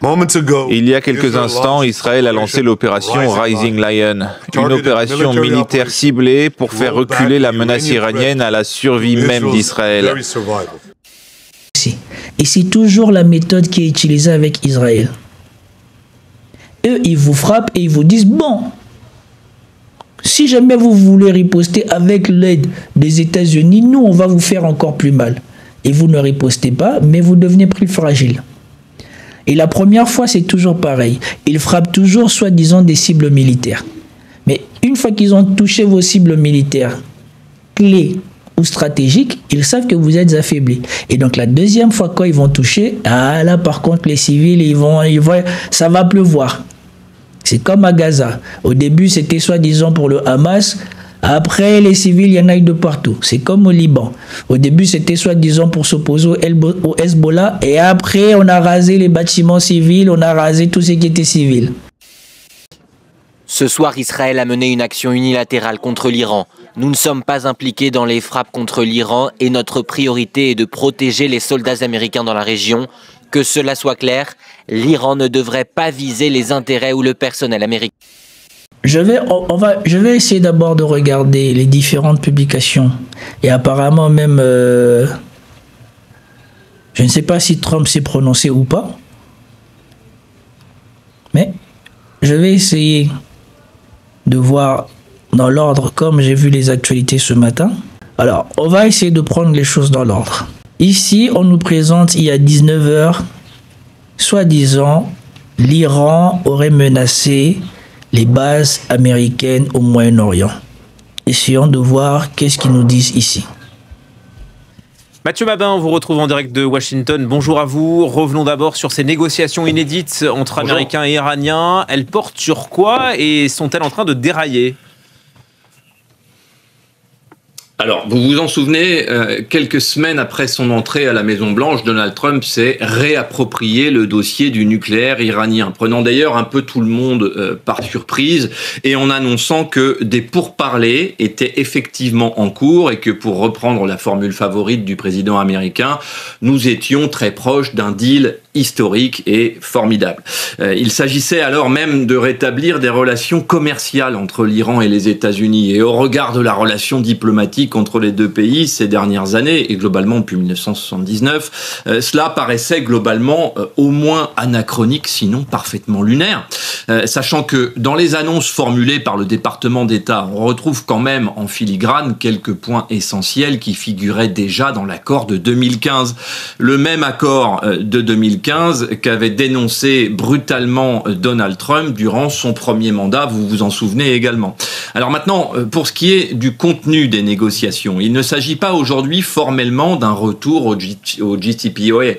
Il y a quelques instants, Israël a lancé l'opération Rising Lion, une opération militaire ciblée pour faire reculer la menace iranienne à la survie même d'Israël. Et c'est toujours la méthode qui est utilisée avec Israël. Eux, ils vous frappent et ils vous disent, bon, si jamais vous voulez riposter avec l'aide des États-Unis, nous, on va vous faire encore plus mal. Et vous ne ripostez pas, mais vous devenez plus fragile. Et la première fois, c'est toujours pareil. Ils frappent toujours, soi-disant, des cibles militaires. Mais une fois qu'ils ont touché vos cibles militaires clés ou stratégiques, ils savent que vous êtes affaiblis. Et donc, la deuxième fois, quand ils vont toucher, ah là, par contre, les civils, ça va pleuvoir. C'est comme à Gaza. Au début, c'était soi-disant pour le Hamas. Après, les civils, il y en a eu de partout. C'est comme au Liban. Au début, c'était soi-disant pour s'opposer au Hezbollah. Et après, on a rasé les bâtiments civils, on a rasé tout ce qui était civil. Ce soir, Israël a mené une action unilatérale contre l'Iran. Nous ne sommes pas impliqués dans les frappes contre l'Iran et notre priorité est de protéger les soldats américains dans la région. Que cela soit clair, l'Iran ne devrait pas viser les intérêts ou le personnel américain. Je vais essayer d'abord de regarder les différentes publications. Et apparemment même, je ne sais pas si Trump s'est prononcé ou pas. Mais je vais essayer de voir dans l'ordre comme j'ai vu les actualités ce matin. Alors, on va essayer de prendre les choses dans l'ordre. Ici, on nous présente il y a 19 heures, soi-disant, l'Iran aurait menacé les bases américaines au Moyen-Orient. Essayons de voir qu'est-ce qu'ils nous disent ici. Mathieu Mabin, on vous retrouve en direct de Washington. Bonjour à vous. Revenons d'abord sur ces négociations inédites entre Américains et Iraniens. Elles portent sur quoi et sont-elles en train de dérailler ? Alors, vous vous en souvenez, quelques semaines après son entrée à la Maison-Blanche, Donald Trump s'est réapproprié le dossier du nucléaire iranien, prenant d'ailleurs un peu tout le monde par surprise et en annonçant que des pourparlers étaient effectivement en cours et que, pour reprendre la formule favorite du président américain, nous étions très proches d'un deal historique et formidable. Il s'agissait alors même de rétablir des relations commerciales entre l'Iran et les États-Unis. Et au regard de la relation diplomatique entre les deux pays ces dernières années, et globalement depuis 1979, cela paraissait globalement au moins anachronique, sinon parfaitement lunaire. Sachant que dans les annonces formulées par le département d'État, on retrouve quand même en filigrane quelques points essentiels qui figuraient déjà dans l'accord de 2015. Le même accord de 2015 qu'avait dénoncé brutalement Donald Trump durant son premier mandat, vous vous en souvenez également. Alors maintenant, pour ce qui est du contenu des négociations, il ne s'agit pas aujourd'hui formellement d'un retour au JCPOA,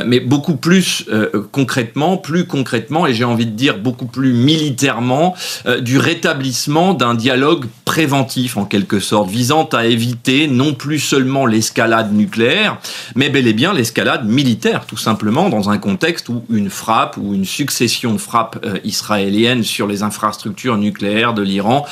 mais beaucoup plus concrètement, et j'ai envie de dire beaucoup plus militairement, du rétablissement d'un dialogue préventif en quelque sorte, visant à éviter non plus seulement l'escalade nucléaire, mais bel et bien l'escalade militaire, tout simplement, dans un contexte où une frappe ou une succession de frappes israéliennes sur les infrastructures nucléaires de l'Iran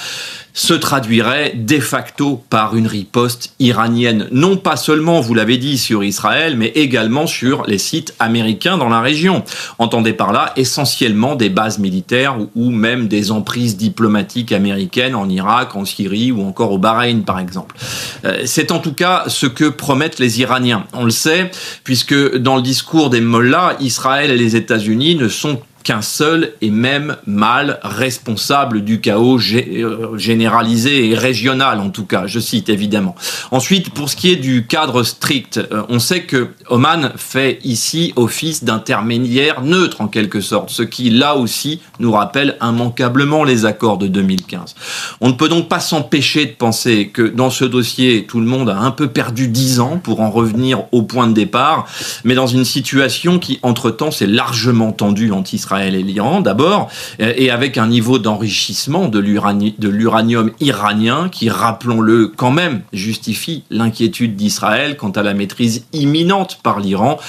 se traduirait de facto par une riposte iranienne, non pas seulement, vous l'avez dit, sur Israël, mais également sur les sites américains dans la région. Entendez par là essentiellement des bases militaires ou même des emprises diplomatiques américaines en Irak, en Syrie ou encore au Bahreïn, par exemple. C'est en tout cas ce que promettent les Iraniens. On le sait, puisque dans le discours des mollahs, Israël et les États-Unis ne sont qu'un seul et même mal responsable du chaos généralisé et régional, en tout cas, je cite évidemment. Ensuite, pour ce qui est du cadre strict, on sait que Oman fait ici office d'intermédiaire neutre en quelque sorte, ce qui là aussi nous rappelle immanquablement les accords de 2015. On ne peut donc pas s'empêcher de penser que dans ce dossier, tout le monde a un peu perdu 10 ans pour en revenir au point de départ, mais dans une situation qui, entre-temps, s'est largement tendue entre Israël et l'Iran d'abord, et avec un niveau d'enrichissement de l'uranium iranien qui, rappelons-le quand même, justifie l'inquiétude d'Israël quant à la maîtrise imminente par l'Iran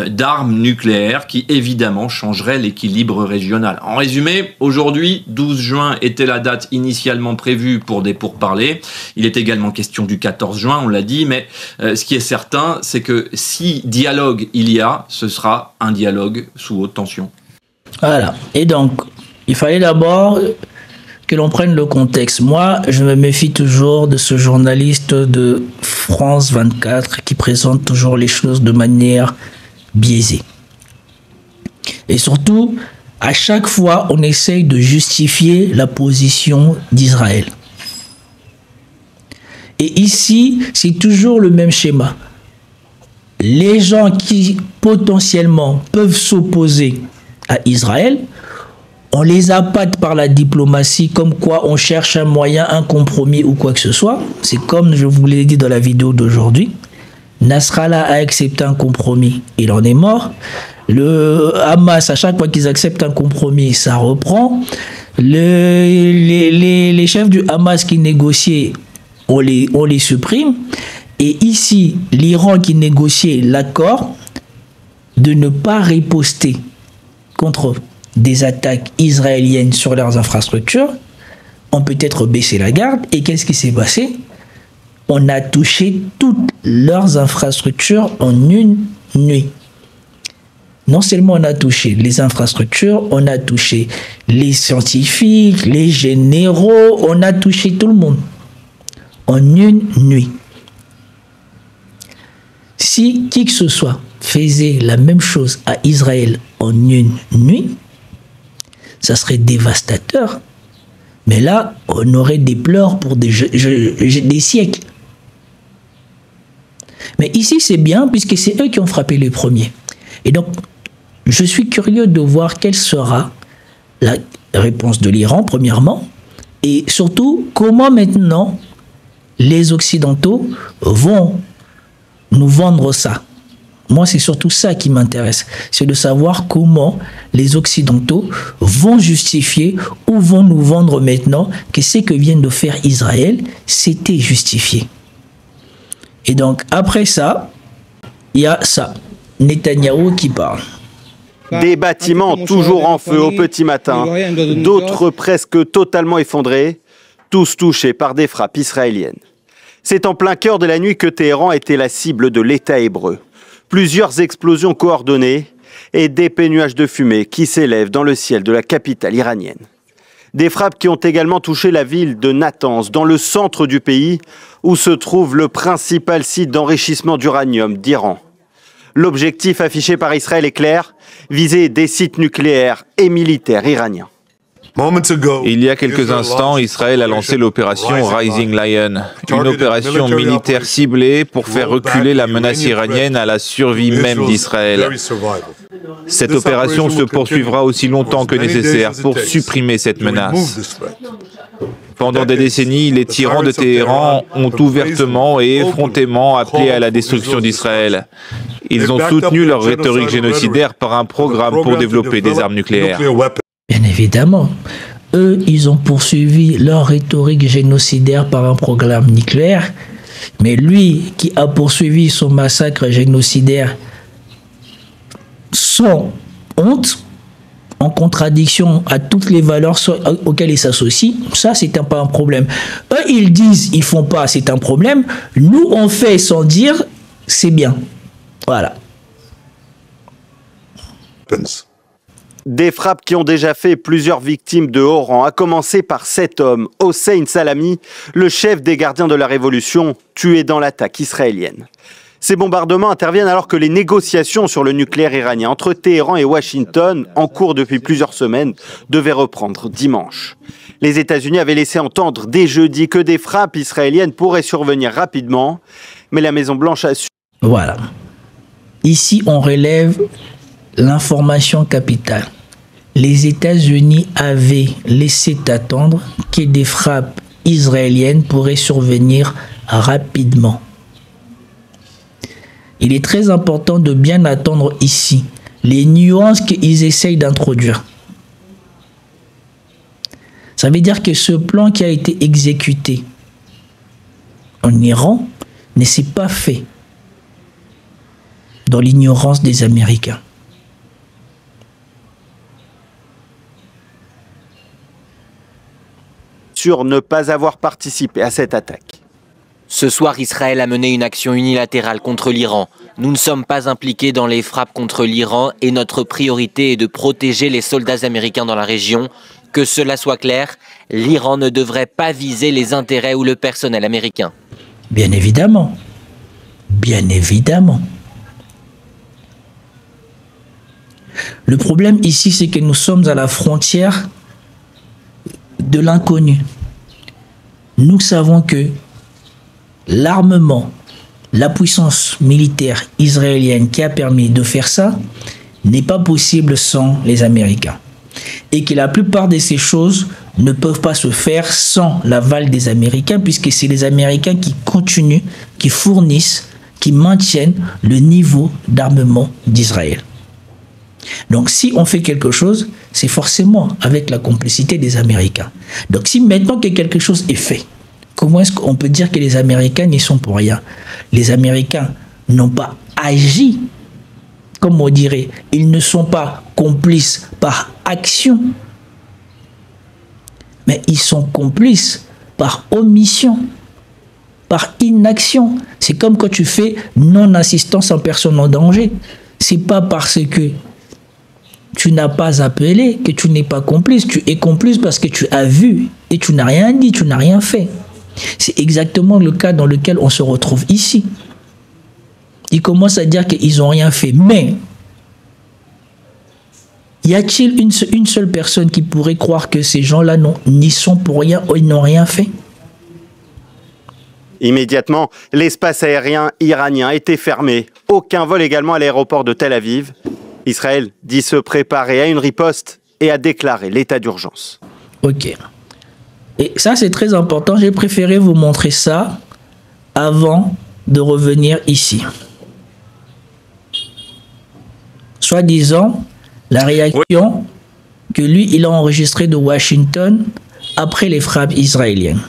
d'armes nucléaires qui évidemment changeraient l'équilibre régional. En résumé, aujourd'hui, 12 juin était la date initialement prévue pour des pourparlers. Il est également question du 14 juin, on l'a dit, mais ce qui est certain, c'est que si dialogue il y a, ce sera un dialogue sous haute tension. Voilà. Et donc, il fallait d'abord que l'on prenne le contexte. Moi, je me méfie toujours de ce journaliste de France 24 qui présente toujours les choses de manière biaisée. Et surtout, à chaque fois, on essaye de justifier la position d'Israël. Et ici, c'est toujours le même schéma. Les gens qui potentiellement peuvent s'opposer à Israël, on les appâte par la diplomatie, comme quoi on cherche un moyen, un compromis ou quoi que ce soit. C'est comme je vous l'ai dit dans la vidéo d'aujourd'hui. Nasrallah a accepté un compromis, il en est mort. Le Hamas, à chaque fois qu'ils acceptent un compromis, ça reprend. Les chefs du Hamas qui négociaient, on les supprime. Et ici, l'Iran qui négociait l'accord de ne pas riposter contre des attaques israéliennes sur leurs infrastructures, ont peut-être baissé la garde. Et qu'est-ce qui s'est passé? On a touché toutes leurs infrastructures en une nuit. Non seulement on a touché les infrastructures, on a touché les scientifiques, les généraux, on a touché tout le monde en une nuit. Si qui que ce soit faisait la même chose à Israël en une nuit, ça serait dévastateur. Mais là, on aurait des pleurs pour des siècles. Mais ici, c'est bien, puisque c'est eux qui ont frappé les premiers. Et donc, je suis curieux de voir quelle sera la réponse de l'Iran, premièrement, et surtout, comment maintenant les Occidentaux vont nous vendre ça. Moi, c'est surtout ça qui m'intéresse. C'est de savoir comment les Occidentaux vont justifier ou vont nous vendre maintenant que ce que vient de faire Israël, c'était justifié. Et donc, après ça, il y a ça. Netanyahou qui parle. Des bâtiments toujours en feu au petit matin, d'autres presque totalement effondrés, tous touchés par des frappes israéliennes. C'est en plein cœur de la nuit que Téhéran était la cible de l'État hébreu. Plusieurs explosions coordonnées et d'épais nuages de fumée qui s'élèvent dans le ciel de la capitale iranienne. Des frappes qui ont également touché la ville de Natanz, dans le centre du pays, où se trouve le principal site d'enrichissement d'uranium d'Iran. L'objectif affiché par Israël est clair, viser des sites nucléaires et militaires iraniens. Il y a quelques instants, Israël a lancé l'opération Rising Lion, une opération militaire ciblée pour faire reculer la menace iranienne à la survie même d'Israël. Cette opération se poursuivra aussi longtemps que nécessaire pour supprimer cette menace. Pendant des décennies, les tyrans de Téhéran ont ouvertement et effrontément appelé à la destruction d'Israël. Ils ont soutenu leur rhétorique génocidaire par un programme pour développer des armes nucléaires. Bien évidemment, eux, ils ont poursuivi leur rhétorique génocidaire par un programme nucléaire, mais lui qui a poursuivi son massacre génocidaire sans honte, en contradiction à toutes les valeurs auxquelles ils s'associent, ça c'est pas un problème. Eux, ils disent, ils font pas, c'est un problème. Nous, on fait sans dire, c'est bien. Voilà. Des frappes qui ont déjà fait plusieurs victimes de haut rang, à commencer par cet homme, Hossein Salami, le chef des gardiens de la révolution, tué dans l'attaque israélienne. Ces bombardements interviennent alors que les négociations sur le nucléaire iranien entre Téhéran et Washington, en cours depuis plusieurs semaines, devaient reprendre dimanche. Les États-Unis avaient laissé entendre dès jeudi que des frappes israéliennes pourraient survenir rapidement, mais la Maison-Blanche a su... Voilà. Ici, on relève l'information capitale. Les États-Unis avaient laissé attendre que des frappes israéliennes pourraient survenir rapidement. Il est très important de bien attendre ici les nuances qu'ils essayent d'introduire. Ça veut dire que ce plan qui a été exécuté en Iran ne s'est pas fait dans l'ignorance des Américains. Sur ne pas avoir participé à cette attaque. Ce soir, Israël a mené une action unilatérale contre l'Iran. Nous ne sommes pas impliqués dans les frappes contre l'Iran et notre priorité est de protéger les soldats américains dans la région. Que cela soit clair, l'Iran ne devrait pas viser les intérêts ou le personnel américain. Bien évidemment. Bien évidemment. Le problème ici, c'est que nous sommes à la frontière de l'inconnu. Nous savons que l'armement, la puissance militaire israélienne qui a permis de faire ça n'est pas possible sans les Américains. Et que la plupart de ces choses ne peuvent pas se faire sans l'aval des Américains, puisque c'est les Américains qui continuent, qui fournissent, qui maintiennent le niveau d'armement d'Israël. Donc si on fait quelque chose, c'est forcément avec la complicité des Américains. Donc si maintenant que quelque chose est fait, comment est-ce qu'on peut dire que les Américains n'y sont pour rien? Les Américains n'ont pas agi, comme on dirait, ils ne sont pas complices par action, mais ils sont complices par omission, par inaction. C'est comme quand tu fais non-assistance en personne en danger. C'est pas parce que tu n'as pas appelé que tu n'es pas complice. Tu es complice parce que tu as vu et tu n'as rien dit, tu n'as rien fait. C'est exactement le cas dans lequel on se retrouve ici. Ils commencent à dire qu'ils n'ont rien fait. Mais y a-t-il une seule personne qui pourrait croire que ces gens-là n'y sont pour rien ou ils n'ont rien fait? Immédiatement, l'espace aérien iranien était fermé. Aucun vol également à l'aéroport de Tel Aviv. Israël dit se préparer à une riposte et a déclaré l'état d'urgence. Ok. Et ça, c'est très important. J'ai préféré vous montrer ça avant de revenir ici. Soi-disant, la réaction que lui, il a enregistrée de Washington après les frappes israéliennes.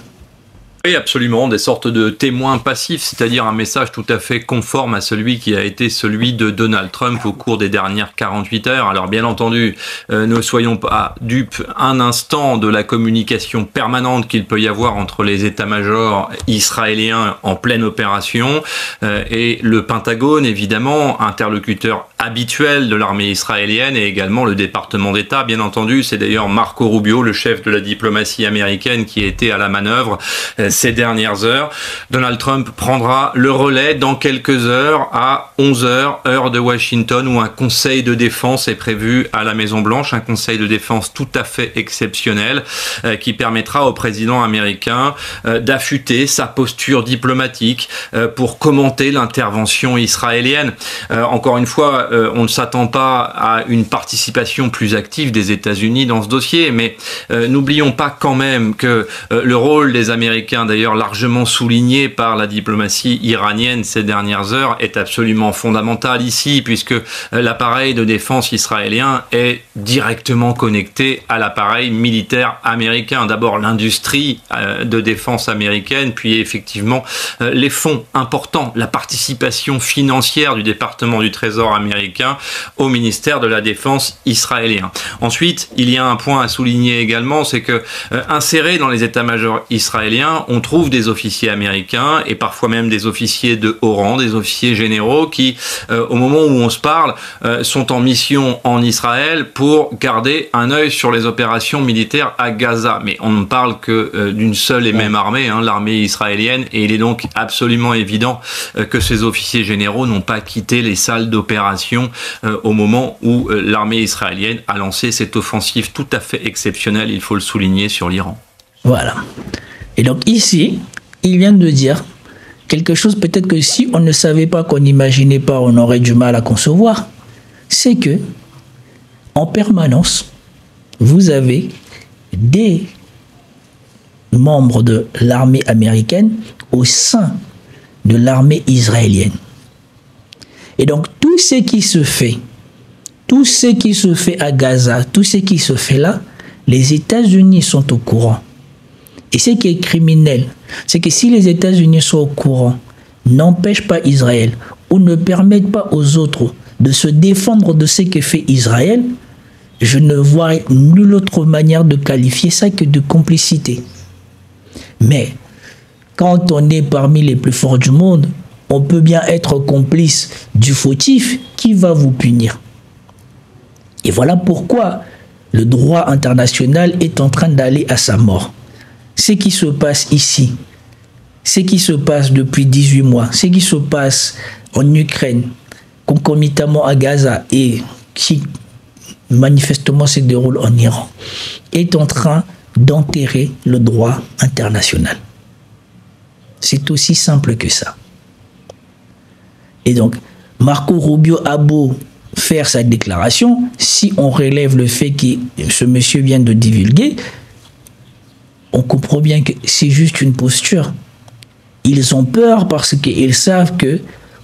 Oui, absolument, des sortes de témoins passifs, c'est-à-dire un message tout à fait conforme à celui qui a été celui de Donald Trump au cours des dernières 48 heures. Alors bien entendu, ne soyons pas dupes un instant de la communication permanente qu'il peut y avoir entre les états-majors israéliens en pleine opération et le Pentagone, évidemment, interlocuteur habituel de l'armée israélienne, et également le département d'État, bien entendu. C'est d'ailleurs Marco Rubio, le chef de la diplomatie américaine, qui a été à la manœuvre ces dernières heures. Donald Trump prendra le relais dans quelques heures à 11h, heure de Washington, où un conseil de défense est prévu à la Maison-Blanche, un conseil de défense tout à fait exceptionnel qui permettra au président américain d'affûter sa posture diplomatique pour commenter l'intervention israélienne. Encore une fois, on ne s'attend pas à une participation plus active des États-Unis dans ce dossier, mais n'oublions pas quand même que le rôle des Américains, d'ailleurs largement souligné par la diplomatie iranienne ces dernières heures, est absolument fondamental ici, puisque l'appareil de défense israélien est directement connecté à l'appareil militaire américain. D'abord l'industrie de défense américaine, puis effectivement les fonds importants, la participation financière du département du Trésor américain au ministère de la Défense israélien. Ensuite, il y a un point à souligner également, c'est que insérés dans les états-majors israéliens, on trouve des officiers américains et parfois même des officiers de haut rang, des officiers généraux qui, au moment où on se parle, sont en mission en Israël pour garder un œil sur les opérations militaires à Gaza. Mais on ne parle que d'une seule et même armée, l'armée israélienne, et il est donc absolument évident que ces officiers généraux n'ont pas quitté les salles d'opération au moment où l'armée israélienne a lancé cette offensive tout à fait exceptionnelle, il faut le souligner, sur l'Iran. Voilà. Et donc ici, il vient de dire quelque chose peut-être que si on ne savait pas, qu'on n'imaginait pas, on aurait du mal à concevoir. C'est que, en permanence, vous avez des membres de l'armée américaine au sein de l'armée israélienne. Et donc tout ce qui se fait, à Gaza, tout ce qui se fait là, les États-Unis sont au courant. Et ce qui est criminel, c'est que si les États-Unis sont au courant, n'empêchent pas Israël ou ne permettent pas aux autres de se défendre de ce que fait Israël, je ne vois nulle autre manière de qualifier ça que de complicité. Mais quand on est parmi les plus forts du monde, on peut bien être complice du fautif qui va vous punir. Et voilà pourquoi le droit international est en train d'aller à sa mort. Ce qui se passe ici, ce qui se passe depuis 18 mois, ce qui se passe en Ukraine, concomitamment à Gaza et qui manifestement se déroule en Iran, est en train d'enterrer le droit international. C'est aussi simple que ça. Et donc, Marco Rubio a beau faire sa déclaration, si on relève le fait que ce monsieur vient de divulguer, on comprend bien que c'est juste une posture. Ils ont peur parce qu'ils savent que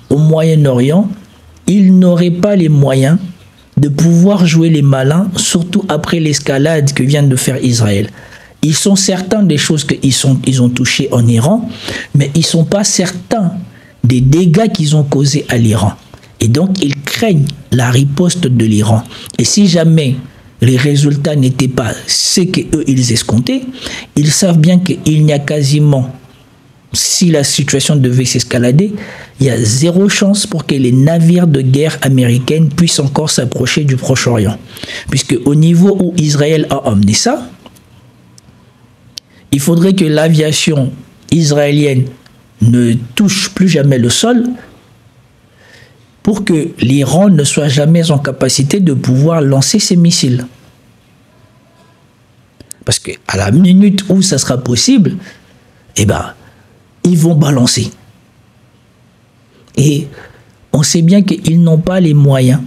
au Moyen-Orient, ils n'auraient pas les moyens de pouvoir jouer les malins, surtout après l'escalade que vient de faire Israël. Ils sont certains des choses qu'ils ont touchées en Iran, mais ils ne sont pas certains des dégâts qu'ils ont causés à l'Iran. Et donc, ils craignent la riposte de l'Iran. Et si jamais les résultats n'étaient pas ce qu'eux, ils escomptaient, ils savent bien qu'il n'y a quasiment, si la situation devait s'escalader, il y a zéro chance pour que les navires de guerre américains puissent encore s'approcher du Proche-Orient. Puisque au niveau où Israël a emmené ça, il faudrait que l'aviation israélienne ne touche plus jamais le sol pour que l'Iran ne soit jamais en capacité de pouvoir lancer ses missiles. Parce qu'à la minute où ça sera possible, eh ben, ils vont balancer. Et on sait bien qu'ils n'ont pas les moyens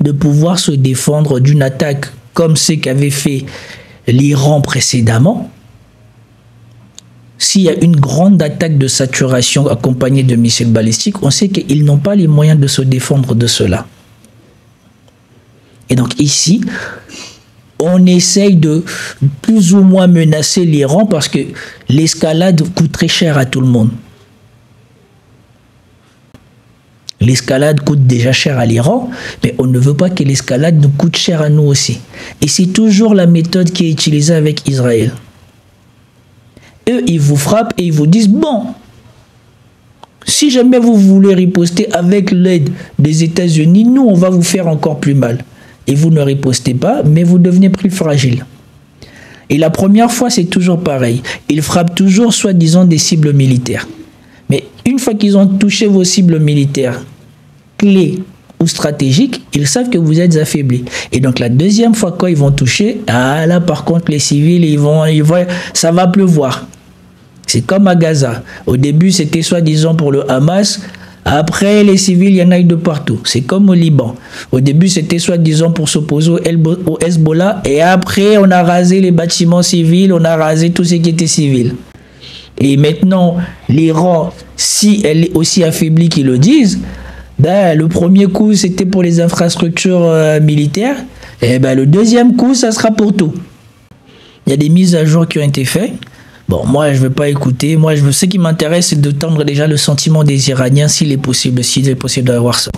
de pouvoir se défendre d'une attaque comme ce qu'avait fait l'Iran précédemment. S'il y a une grande attaque de saturation accompagnée de missiles balistiques, on sait qu'ils n'ont pas les moyens de se défendre de cela. Et donc ici, on essaye de plus ou moins menacer l'Iran parce que l'escalade coûte très cher à tout le monde. L'escalade coûte déjà cher à l'Iran, mais on ne veut pas que l'escalade nous coûte cher à nous aussi. Et c'est toujours la méthode qui est utilisée avec Israël. Eux, ils vous frappent et ils vous disent, bon, si jamais vous voulez riposter avec l'aide des États-Unis, nous, on va vous faire encore plus mal. Et vous ne ripostez pas, mais vous devenez plus fragile. Et la première fois, c'est toujours pareil. Ils frappent toujours, soi-disant, des cibles militaires. Mais une fois qu'ils ont touché vos cibles militaires, clés ou stratégiques, ils savent que vous êtes affaiblis. Et donc, la deuxième fois, quand ils vont toucher, ah là, par contre, les civils, ça va pleuvoir. C'est comme à Gaza. Au début, c'était soi-disant pour le Hamas. Après, les civils, il y en a eu de partout. C'est comme au Liban. Au début, c'était soi-disant pour s'opposer au Hezbollah. Et après, on a rasé les bâtiments civils, on a rasé tout ce qui était civil. Et maintenant, l'Iran, si elle est aussi affaiblie qu'ils le disent, ben, le premier coup, c'était pour les infrastructures militaires. Et ben, le deuxième coup, ça sera pour tout. Il y a des mises à jour qui ont été faites. Bon, moi, je ne veux pas écouter. Moi, ce qui m'intéresse, c'est de tendre déjà le sentiment des Iraniens, s'il est possible d'avoir ça.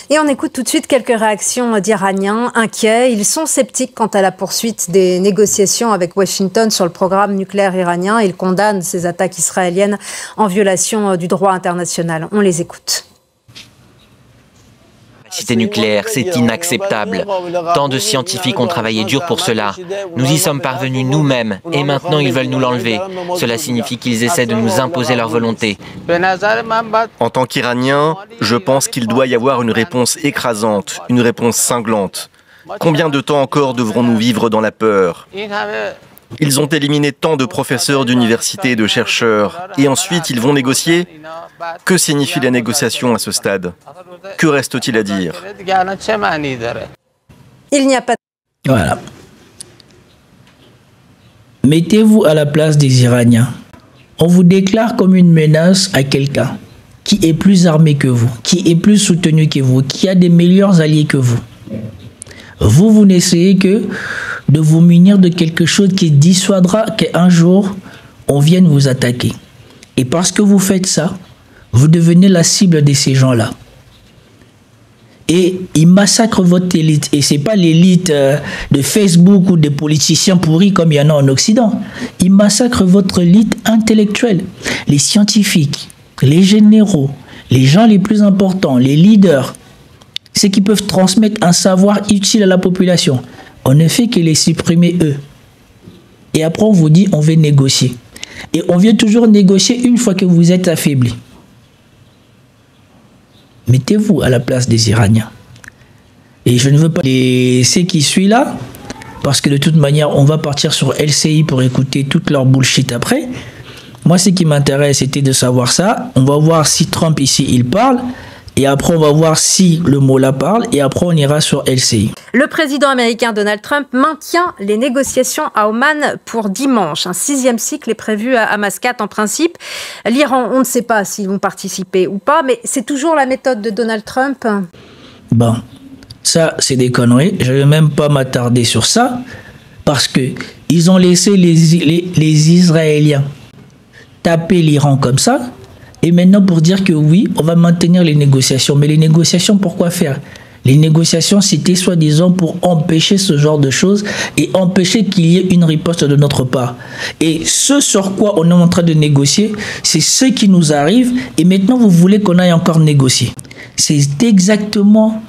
Et on écoute tout de suite quelques réactions d'Iraniens inquiets. Ils sont sceptiques quant à la poursuite des négociations avec Washington sur le programme nucléaire iranien. Ils condamnent ces attaques israéliennes en violation du droit international. On les écoute. Cité nucléaire, c'est inacceptable. Tant de scientifiques ont travaillé dur pour cela. Nous y sommes parvenus nous-mêmes et maintenant ils veulent nous l'enlever. Cela signifie qu'ils essaient de nous imposer leur volonté. En tant qu'Iranien, je pense qu'il doit y avoir une réponse écrasante, une réponse cinglante. Combien de temps encore devrons-nous vivre dans la peur ? Ils ont éliminé tant de professeurs d'université et de chercheurs. Et ensuite, ils vont négocier ? Que signifie la négociation à ce stade ? Que reste-t-il à dire ? Il n'y a pas... Voilà. Mettez-vous à la place des Iraniens. On vous déclare comme une menace à quelqu'un qui est plus armé que vous, qui est plus soutenu que vous, qui a des meilleurs alliés que vous. Vous n'essayez que de vous munir de quelque chose qui dissuadera qu'un jour, on vienne vous attaquer. Et parce que vous faites ça, vous devenez la cible de ces gens-là. et ils massacrent votre élite. Et c'est pas l'élite de Facebook ou des politiciens pourris comme il y en a en Occident. Ils massacrent votre élite intellectuelle, les scientifiques, les généraux, les gens les plus importants, les leaders, ceux qui peuvent transmettre un savoir utile à la population. On ne fait que les supprimer eux. Et après on vous dit on veut négocier. Et on vient toujours négocier une fois que vous êtes affaibli. Mettez-vous à la place des Iraniens. Et je ne veux pas laisser qui suit là, parce que de toute manière, on va partir sur LCI pour écouter toute leur bullshit après. Moi, ce qui m'intéresse, c'était de savoir ça. On va voir si Trump ici, il parle. Et après, on va voir si le mot là parle. Et après, on ira sur LCI. Le président américain Donald Trump maintient les négociations à Oman pour dimanche. Un 6e cycle est prévu à Mascate en principe. L'Iran, on ne sait pas s'ils vont participer ou pas, mais c'est toujours la méthode de Donald Trump. Bon, ça, c'est des conneries. Je ne vais même pas m'attarder sur ça, parce qu'ils ont laissé les Israéliens taper l'Iran comme ça. Et maintenant, pour dire que oui, on va maintenir les négociations. Mais les négociations, pourquoi faire? Les négociations, c'était soi-disant pour empêcher ce genre de choses et empêcher qu'il y ait une riposte de notre part. Et ce sur quoi on est en train de négocier, c'est ce qui nous arrive. Et maintenant, vous voulez qu'on aille encore négocier. C'est exactement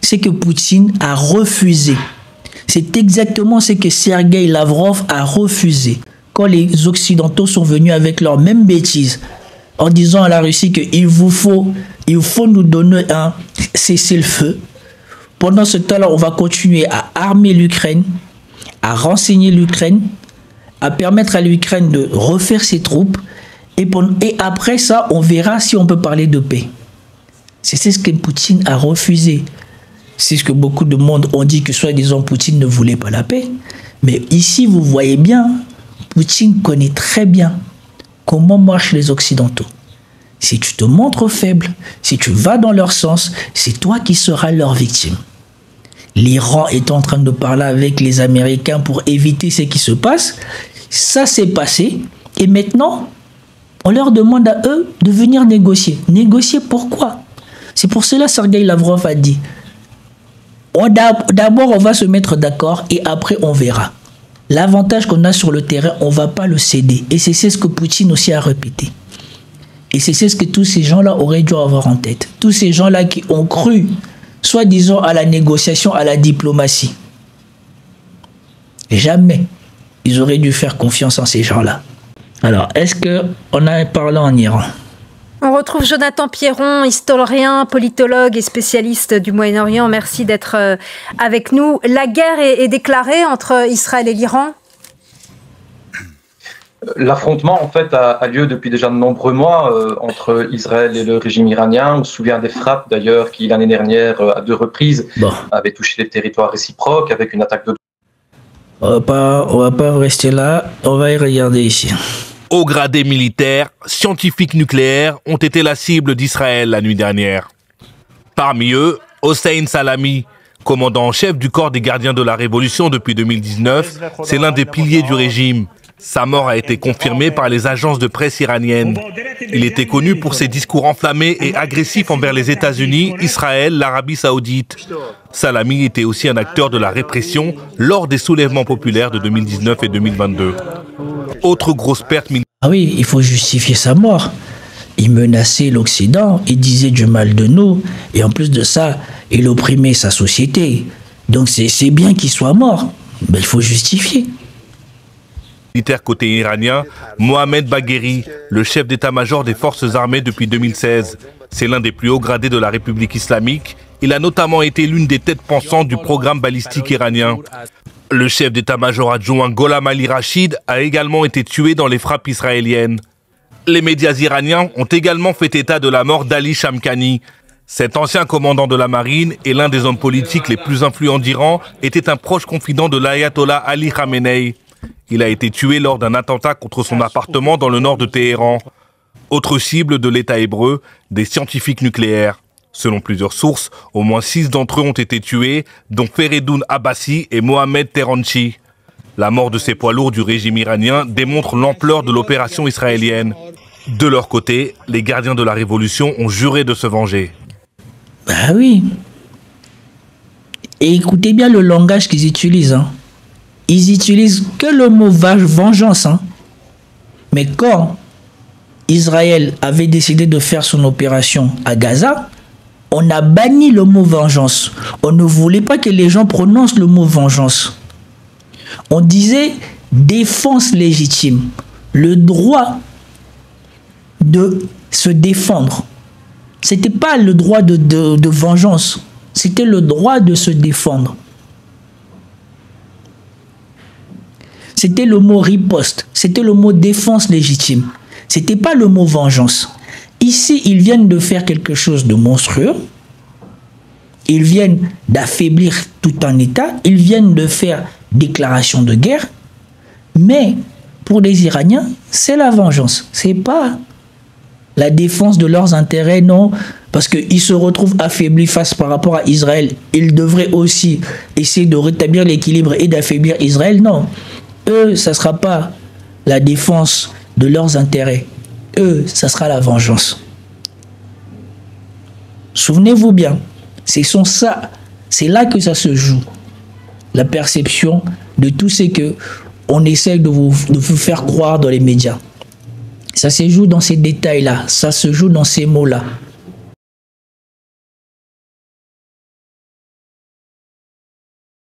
ce que Poutine a refusé. C'est exactement ce que Sergueï Lavrov a refusé. Quand les Occidentaux sont venus avec leurs mêmes bêtises, en disant à la Russie qu'il faut nous donner un cessez-le-feu. Pendant ce temps-là, on va continuer à armer l'Ukraine, à renseigner l'Ukraine, à permettre à l'Ukraine de refaire ses troupes. Et après ça, on verra si on peut parler de paix. C'est ce que Poutine a refusé. C'est ce que beaucoup de monde ont dit, que soi-disant Poutine ne voulait pas la paix. Mais ici, vous voyez bien, Poutine connaît très bien comment marchent les Occidentaux. Si tu te montres faible, si tu vas dans leur sens, c'est toi qui seras leur victime. L'Iran est en train de parler avec les Américains pour éviter ce qui se passe. Ça s'est passé. Et maintenant, on leur demande à eux de venir négocier. Négocier pourquoi? C'est pour cela que Sergueï Lavrov a dit, d'abord on va se mettre d'accord et après on verra. L'avantage qu'on a sur le terrain, on ne va pas le céder. Et c'est ce que Poutine aussi a répété. Et c'est ce que tous ces gens-là auraient dû avoir en tête. Tous ces gens-là qui ont cru, soi-disant, à la négociation, à la diplomatie. Jamais ils auraient dû faire confiance en ces gens-là. Alors, est-ce qu'on a parlé en Iran? On retrouve Jonathan Pierron, historien, politologue et spécialiste du Moyen-Orient. Merci d'être avec nous. La guerre est déclarée entre Israël et l'Iran? L'affrontement, en fait, a lieu depuis déjà de nombreux mois entre Israël et le régime iranien. On se souvient des frappes, d'ailleurs, qui, l'année dernière, à 2 reprises, avaient touché les territoires réciproques avec une attaque de... On va pas rester là. On va y regarder ici. Hauts gradés militaires, scientifiques nucléaires ont été la cible d'Israël la nuit dernière. Parmi eux, Hossein Salami, commandant en chef du corps des gardiens de la Révolution depuis 2019, c'est l'un des piliers du régime. Sa mort a été confirmée par les agences de presse iraniennes. Il était connu pour ses discours enflammés et agressifs envers les États-Unis, Israël, l'Arabie saoudite. Salami était aussi un acteur de la répression lors des soulèvements populaires de 2019 et 2022. Autre grosse perte militaire. Ah oui, il faut justifier sa mort. Il menaçait l'Occident, il disait du mal de nous, et en plus de ça, il opprimait sa société. Donc c'est bien qu'il soit mort, mais il faut justifier. Militaire côté iranien, Mohamed Bagheri, le chef d'état-major des forces armées depuis 2016. C'est l'un des plus hauts gradés de la République islamique. Il a notamment été l'une des têtes pensantes du programme balistique iranien. Le chef d'état-major adjoint Gholam Ali Rachid a également été tué dans les frappes israéliennes. Les médias iraniens ont également fait état de la mort d'Ali Shamkhani. Cet ancien commandant de la marine et l'un des hommes politiques les plus influents d'Iran était un proche confident de l'ayatollah Ali Khamenei. Il a été tué lors d'un attentat contre son appartement dans le nord de Téhéran. Autre cible de l'État hébreu, des scientifiques nucléaires. Selon plusieurs sources, au moins 6 d'entre eux ont été tués, dont Feredoun Abbasi et Mohamed Teranchi. La mort de ces poids lourds du régime iranien démontre l'ampleur de l'opération israélienne. De leur côté, les gardiens de la révolution ont juré de se venger. Bah oui, Et écoutez bien le langage qu'ils utilisent. Hein. Ils utilisent que le mot vengeance. Hein. Mais quand Israël avait décidé de faire son opération à Gaza, on a banni le mot vengeance. On ne voulait pas que les gens prononcent le mot vengeance. On disait défense légitime. Le droit de se défendre. C'était pas le droit de vengeance. C'était le droit de se défendre. C'était le mot riposte. C'était le mot défense légitime. C'était pas le mot vengeance. Ici, ils viennent de faire quelque chose de monstrueux. Ils viennent d'affaiblir tout un État. Ils viennent de faire déclaration de guerre. Mais pour les Iraniens, c'est la vengeance. C'est pas la défense de leurs intérêts, non. Parce qu'ils se retrouvent affaiblis face par rapport à Israël. Ils devraient aussi essayer de rétablir l'équilibre et d'affaiblir Israël, non. Eux, ça ne sera pas la défense de leurs intérêts. Eux, ça sera la vengeance. Souvenez-vous bien, c'est là que ça se joue. La perception de tout ce que on essaie de vous faire croire dans les médias. Ça se joue dans ces détails-là, ça se joue dans ces mots-là.